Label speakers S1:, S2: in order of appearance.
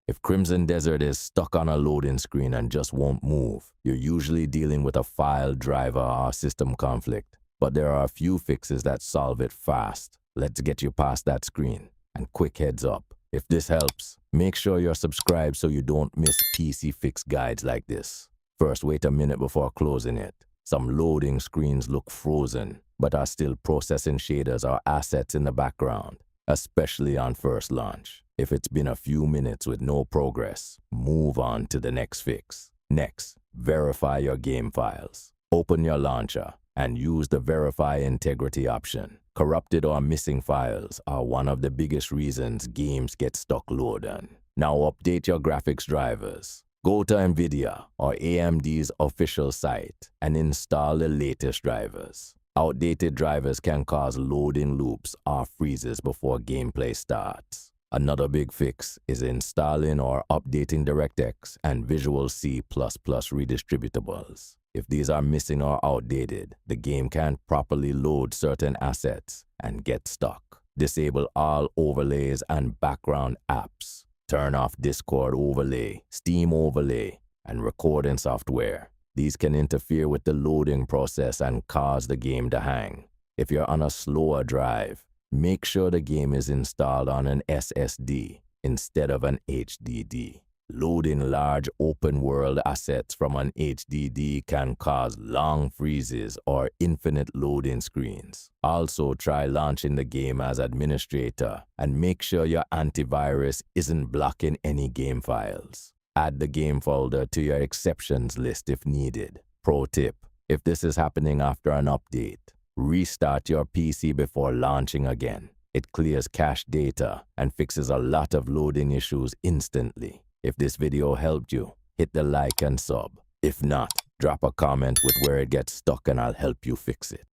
S1: If Crimson Desert is stuck on a loading screen and just won't move, you're usually dealing with a file, driver, or system conflict. But there are a few fixes that solve it fast. Let's get you past that screen. And quick heads up, if this helps, make sure you're subscribed so you don't miss PC fix guides like this. First, wait a minute before closing it. Some loading screens look frozen, but are still processing shaders or assets in the background, especially on first launch. If it's been a few minutes with no progress, move on to the next fix. Next, verify your game files. Open your launcher and use the Verify Integrity option. Corrupted or missing files are one of the biggest reasons games get stuck loading. Now update your graphics drivers. Go to NVIDIA or AMD's official site and install the latest drivers. Outdated drivers can cause loading loops or freezes before gameplay starts. Another big fix is installing or updating DirectX and Visual C++ redistributables. If these are missing or outdated, the game can't properly load certain assets and get stuck. Disable all overlays and background apps. Turn off Discord overlay, Steam overlay, and recording software. These can interfere with the loading process and cause the game to hang. If you're on a slower drive, make sure the game is installed on an SSD instead of an HDD. Loading large open-world assets from an HDD can cause long freezes or infinite loading screens. Also, try launching the game as administrator and make sure your antivirus isn't blocking any game files. Add the game folder to your exceptions list if needed. Pro tip: if this is happening after an update, restart your PC before launching again. It clears cache data and fixes a lot of loading issues instantly. If this video helped you, hit the like and sub. If not, drop a comment with where it gets stuck and I'll help you fix it.